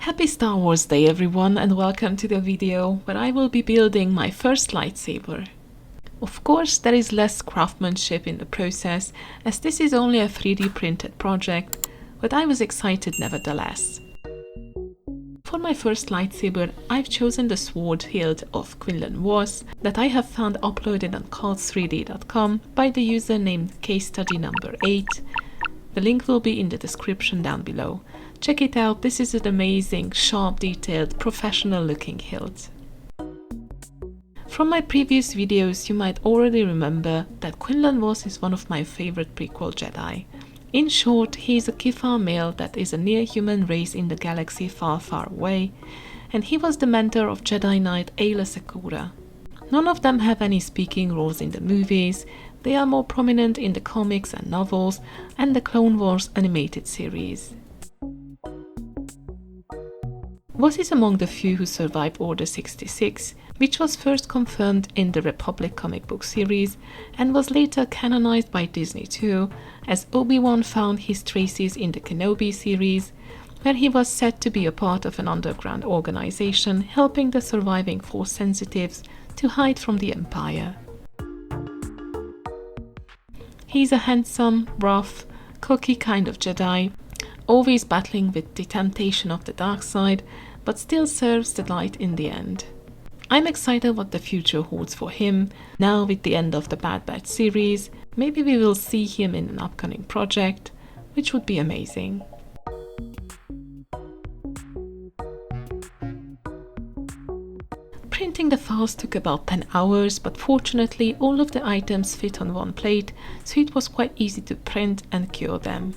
Happy Star Wars Day everyone, and welcome to the video where I will be building my first lightsaber. Of course, there is less craftsmanship in the process, as this is only a 3D printed project, but I was excited nevertheless. For my first lightsaber, I've chosen the sword hilt of Quinlan Vos that I have found uploaded on cult3d.com by the user named casestudy8. The link will be in the description down below. Check it out, this is an amazing, sharp, detailed, professional looking hilt. From my previous videos you might already remember that Quinlan Vos is one of my favorite prequel Jedi. In short, he is a Kifar male that is a near-human race in the galaxy far, far away, and he was the mentor of Jedi Knight Aayla Secura. None of them have any speaking roles in the movies, they are more prominent in the comics and novels and the Clone Wars animated series. Vos is among the few who survived Order 66, which was first confirmed in the Republic comic book series and was later canonized by Disney too, as Obi-Wan found his traces in the Kenobi series, where he was said to be a part of an underground organization helping the surviving Force sensitives to hide from the Empire. He's a handsome, rough, cocky kind of Jedi, always battling with the temptation of the dark side, but still serves the light in the end. I'm excited what the future holds for him. Now with the end of the Bad Batch series, maybe we will see him in an upcoming project, which would be amazing. Printing the files took about 10 hours, but fortunately all of the items fit on one plate, so it was quite easy to print and cure them.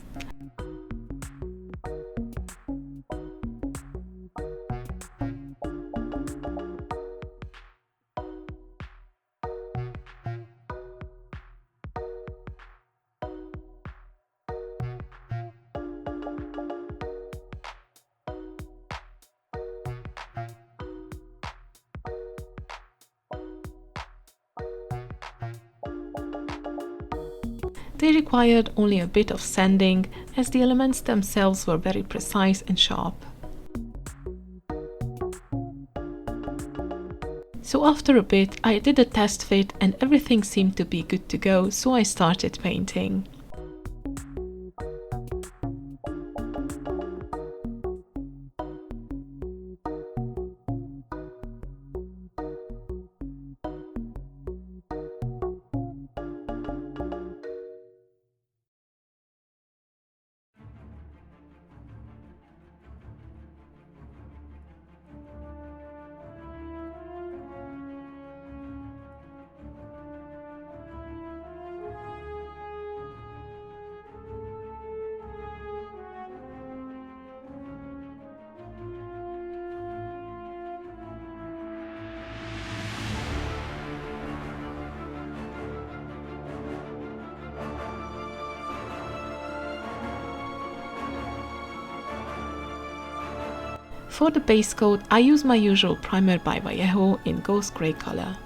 They required only a bit of sanding, as the elements themselves were very precise and sharp. So after a bit I did a test fit and everything seemed to be good to go, so I started painting. For the base coat, I use my usual primer by Vallejo in ghost grey color.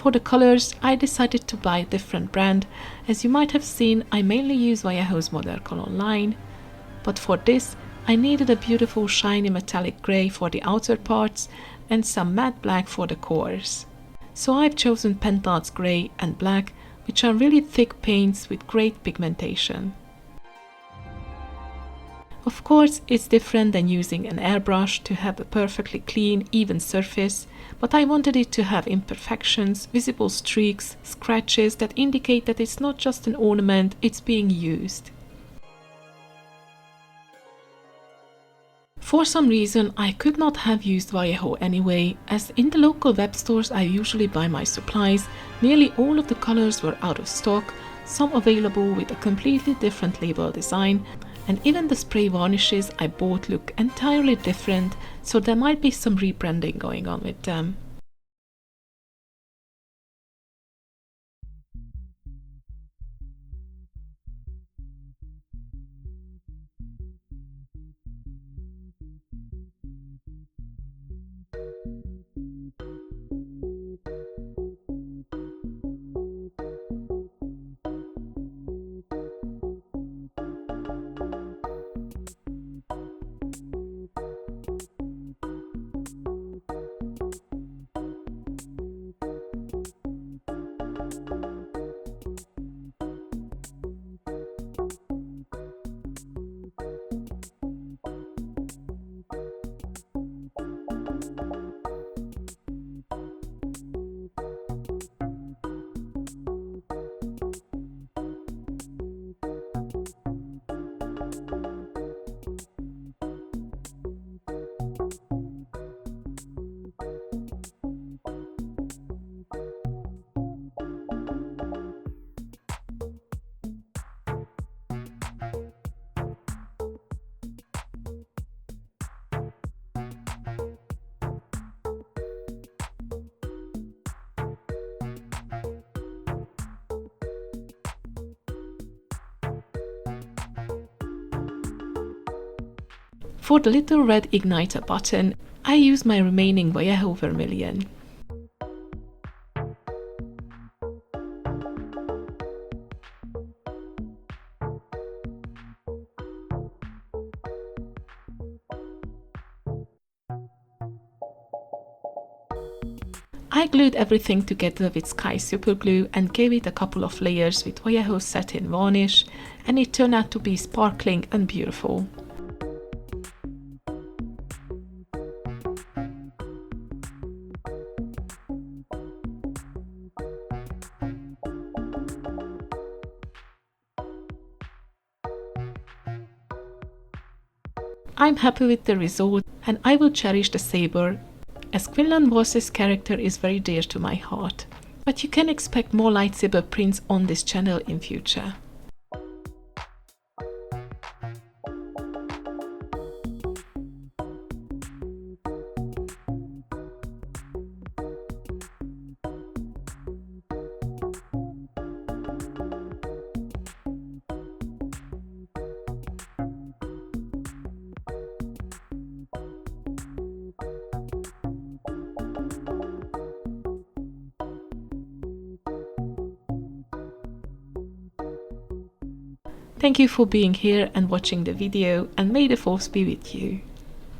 For the colors, I decided to buy a different brand. As you might have seen, I mainly use Vallejo's Modern Color line, but for this I needed a beautiful shiny metallic grey for the outer parts and some matte black for the cores. So I've chosen Pentart's grey and black, which are really thick paints with great pigmentation. Of course, it's different than using an airbrush to have a perfectly clean, even surface, but I wanted it to have imperfections, visible streaks, scratches that indicate that it's not just an ornament, it's being used. For some reason, I could not have used Vallejo anyway, as in the local web stores I usually buy my supplies, nearly all of the colors were out of stock, some available with a completely different label design, and even the spray varnishes I bought look entirely different, so there might be some rebranding going on with them. For the little red igniter button, I use my remaining Vallejo Vermillion. I glued everything together with Sky Super Glue and gave it a couple of layers with Vallejo Satin Varnish, and it turned out to be sparkling and beautiful. I'm happy with the result, and I will cherish the saber, as Quinlan Vos's character is very dear to my heart. But you can expect more lightsaber prints on this channel in future. Thank you for being here and watching the video, and may the Force be with you.